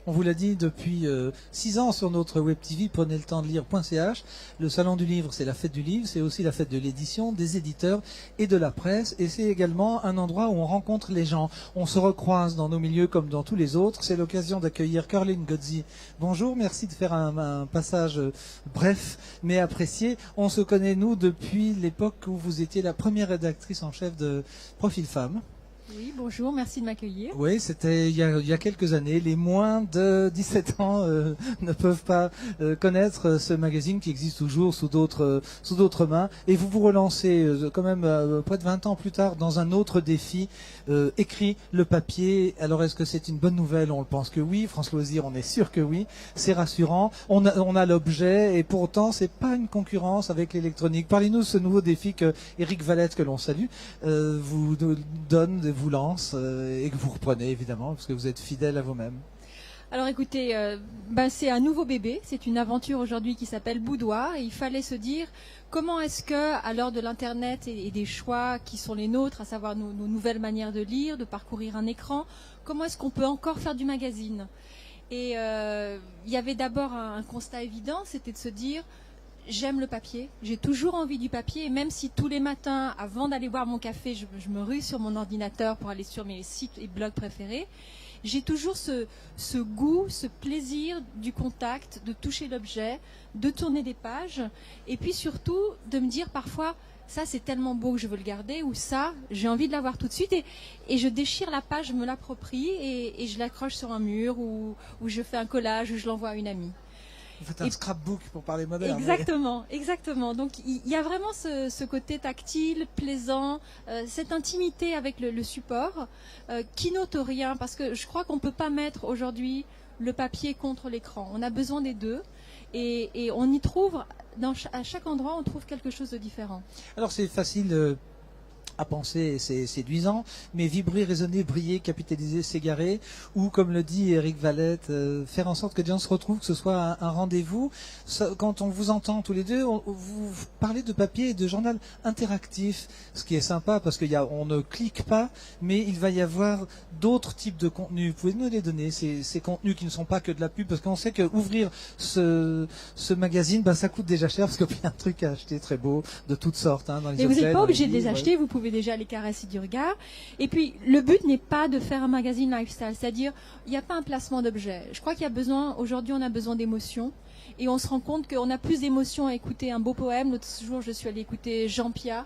On vous l'a dit depuis 6 ans sur notre web TV, prenez le temps de lire.ch. Le Salon du Livre, c'est la fête du livre, c'est aussi la fête de l'édition, des éditeurs et de la presse. Et c'est également un endroit où on rencontre les gens. On se recroise dans nos milieux comme dans tous les autres. C'est l'occasion d'accueillir Caroline Gozzi. Bonjour, merci de faire un passage bref mais apprécié. On se connaît, nous, depuis l'époque où vous étiez la première rédactrice en chef de Profil Femme. Oui, bonjour, merci de m'accueillir. Oui, c'était il y a quelques années. Les moins de 17 ans ne peuvent pas connaître ce magazine qui existe toujours sous d'autres mains. Et vous vous relancez quand même près de 20 ans plus tard dans un autre défi, écrit le papier. Alors est-ce que c'est une bonne nouvelle? On le pense que oui. France Loisirs, on est sûr que oui. C'est rassurant. On a l'objet et pourtant c'est pas une concurrence avec l'électronique. Parlez-nous de ce nouveau défi que Éric Valette, que l'on salue, vous donne, vous lance et que vous reprenez évidemment parce que vous êtes fidèle à vous-même. Alors écoutez, c'est un nouveau bébé, c'est une aventure aujourd'hui qui s'appelle Boudoir et il fallait se dire comment est-ce que, à l'heure de l'internet et des choix qui sont les nôtres, à savoir nos nouvelles manières de lire, de parcourir un écran, comment est-ce qu'on peut encore faire du magazine? Et il y avait d'abord un constat évident, c'était de se dire j'aime le papier, j'ai toujours envie du papier, et même si tous les matins, avant d'aller boire mon café, je me rue sur mon ordinateur pour aller sur mes sites et blogs préférés, j'ai toujours ce goût, ce plaisir du contact, de toucher l'objet, de tourner des pages, et puis surtout de me dire parfois, ça c'est tellement beau que je veux le garder, ou ça, j'ai envie de l'avoir tout de suite, et je déchire la page, je me l'approprie, et je l'accroche sur un mur, ou je fais un collage, ou je l'envoie à une amie. Vous faites un scrapbook pour parler moderne. Exactement, exactement. Donc il y a vraiment ce côté tactile, plaisant, cette intimité avec le support qui n'ôte rien, parce que je crois qu'on ne peut pas mettre aujourd'hui le papier contre l'écran. On a besoin des deux et on y trouve, à chaque endroit, on trouve quelque chose de différent. Alors c'est facile à penser, c'est séduisant, mais vibrer, résonner, briller, capitaliser, s'égarer, ou comme le dit Éric Valette, faire en sorte que les gens se retrouvent, que ce soit un rendez-vous. Quand on vous entend tous les deux, vous parlez de papier et de journal interactif, ce qui est sympa parce qu'on ne clique pas, mais il va y avoir d'autres types de contenus. Vous pouvez nous les donner, ces contenus qui ne sont pas que de la pub, parce qu'on sait que ouvrir ce magazine, ça coûte déjà cher, parce qu'il y a un truc à acheter très beau, de toutes sortes, dans les et objets. Vous n'êtes pas obligé de les acheter, vous pouvez déjà les caresser du regard. Et puis, le but n'est pas de faire un magazine lifestyle, c'est-à-dire, il n'y a pas un placement d'objets. Je crois qu'il y a besoin, aujourd'hui, on a besoin d'émotions. Et on se rend compte qu'on a plus d'émotions à écouter un beau poème. L'autre jour, je suis allée écouter Jean Piat,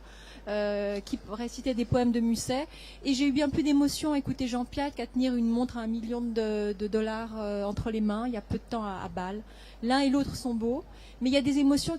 qui récitait des poèmes de Musset. Et j'ai eu bien plus d'émotions à écouter Jean Piat qu'à tenir une montre à $1 million entre les mains, il y a peu de temps à Bâle. L'un et l'autre sont beaux, mais il y a des émotions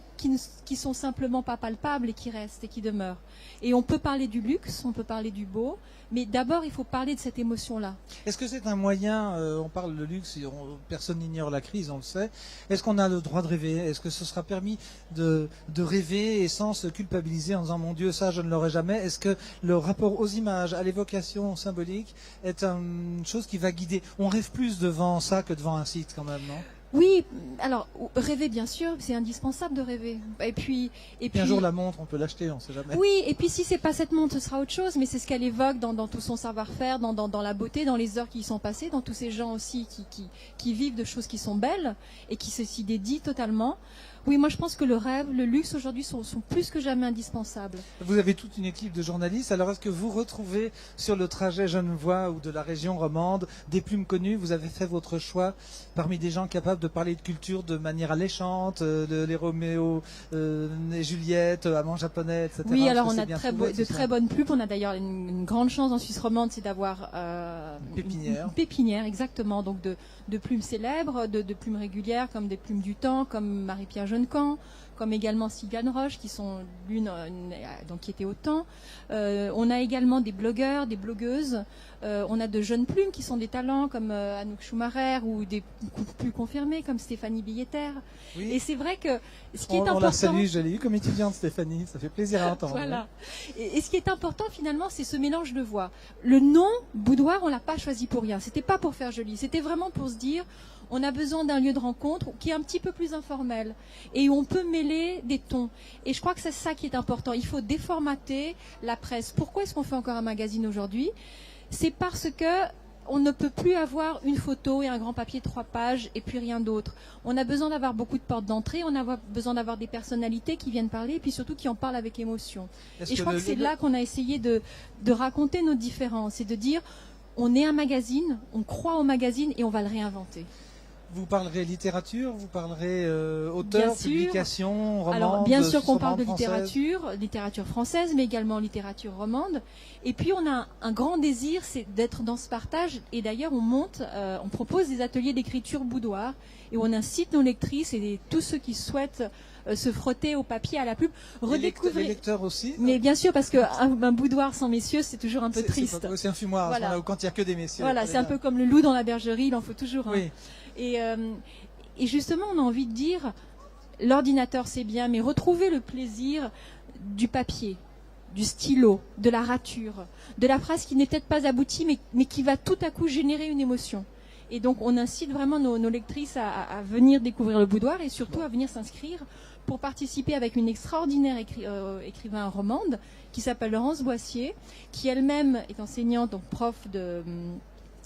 qui sont simplement pas palpables et qui restent et qui demeurent. Et on peut parler du luxe, on peut parler du beau, mais d'abord il faut parler de cette émotion-là. Est-ce que c'est un moyen, on parle de luxe, personne n'ignore la crise, on le sait, est-ce qu'on a le droit de rêver? Est-ce que ce sera permis de rêver et sans se culpabiliser en disant mon Dieu, ça je ne l'aurai jamais? Est-ce que le rapport aux images, à l'évocation symbolique est une chose qui va guider? On rêve plus devant ça que devant un site quand même, non? Oui, alors rêver bien sûr, c'est indispensable de rêver. Et puis un jour la montre, on peut l'acheter, on ne sait jamais. Oui, et puis si c'est pas cette montre, ce sera autre chose, mais c'est ce qu'elle évoque dans tout son savoir-faire, dans la beauté, dans les heures qui y sont passées, dans tous ces gens aussi qui vivent de choses qui sont belles et qui s'y dédient totalement. Oui, moi je pense que le rêve, le luxe aujourd'hui sont plus que jamais indispensables. Vous avez toute une équipe de journalistes, alors est-ce que vous retrouvez sur le trajet Genevois ou de la région romande des plumes connues? Vous avez fait votre choix parmi des gens capables de parler de culture de manière alléchante, les Roméo et Juliette, amants japonais, etc. Oui, alors on a de très bonnes plumes. On a d'ailleurs une grande chance en Suisse romande, c'est d'avoir une pépinière, exactement, donc de plumes célèbres, de plumes régulières, comme des plumes du temps, comme Marie-Pierre Jeunecamp, comme également Sylviane Roche, qui sont qui était au temps. On a également des blogueurs, des blogueuses. On a de jeunes plumes qui sont des talents comme Anouk Schumacher ou des plus confirmés comme Stéphanie Billetter. Oui. Et c'est vrai que ce qui est important... On la salue, je l'ai eu comme étudiante Stéphanie, ça fait plaisir à entendre. Voilà. Et ce qui est important finalement, c'est ce mélange de voix. Le nom Boudoir, on l'a pas choisi pour rien. C'était pas pour faire joli, c'était vraiment pour se dire... On a besoin d'un lieu de rencontre qui est un petit peu plus informel et où on peut mêler des tons. Et je crois que c'est ça qui est important. Il faut déformater la presse. Pourquoi est-ce qu'on fait encore un magazine aujourd'hui? C'est parce que on ne peut plus avoir une photo et un grand papier 3 pages et puis rien d'autre. On a besoin d'avoir beaucoup de portes d'entrée, on a besoin d'avoir des personnalités qui viennent parler et puis surtout qui en parlent avec émotion. Et je crois que c'est là qu'on a essayé de raconter nos différences et de dire on est un magazine, on croit au magazine et on va le réinventer. Vous parlerez littérature, vous parlerez auteur, publication, romande. Alors bien sûr qu'on parle de littérature française, mais également littérature romande. Et puis on a un grand désir, c'est d'être dans ce partage. Et d'ailleurs on propose des ateliers d'écriture boudoir et on incite nos lectrices et tous ceux qui souhaitent se frotter au papier, à la plume, redécouvrir. Les lecteurs aussi. Mais bien sûr, parce qu'un boudoir sans messieurs, c'est toujours un peu triste. C'est un fumoir, voilà. Quand il n'y a que des messieurs. Voilà, c'est un peu comme le loup dans la bergerie, il en faut toujours un. Oui. Et justement, on a envie de dire, l'ordinateur c'est bien, mais retrouver le plaisir du papier, du stylo, de la rature, de la phrase qui n'est peut-être pas aboutie, mais qui va tout à coup générer une émotion. Et donc, on incite vraiment nos lectrices à venir découvrir le boudoir et surtout à venir s'inscrire pour participer avec une extraordinaire écrivain romande qui s'appelle Laurence Boissier, qui elle-même est enseignante, donc prof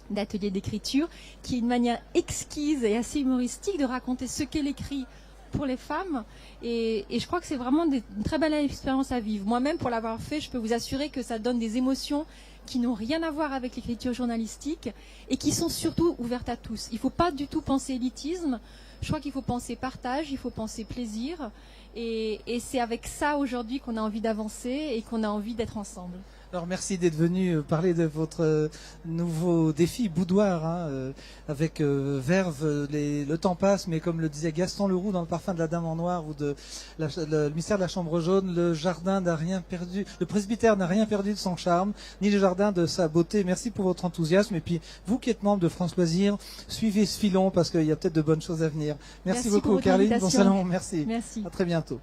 d'atelier d'écriture, qui est une manière exquise et assez humoristique de raconter ce qu'elle écrit pour les femmes. Et je crois que c'est vraiment une très belle expérience à vivre. Moi-même, pour l'avoir fait, je peux vous assurer que ça donne des émotions qui n'ont rien à voir avec l'écriture journalistique et qui sont surtout ouvertes à tous. Il ne faut pas du tout penser élitisme. Je crois qu'il faut penser partage, il faut penser plaisir. Et c'est avec ça aujourd'hui qu'on a envie d'avancer et qu'on a envie d'être ensemble. Alors merci d'être venu parler de votre nouveau défi boudoir avec verve. Le temps passe, mais comme le disait Gaston Leroux dans Le Parfum de la Dame en Noir ou le mystère de la Chambre jaune, le jardin n'a rien perdu, le presbytère n'a rien perdu de son charme, ni le jardin de sa beauté. Merci pour votre enthousiasme et puis vous qui êtes membre de France Loisirs, suivez ce filon parce qu'il y a peut-être de bonnes choses à venir. Merci beaucoup Caroline, bon salon, merci. Merci. À très bientôt.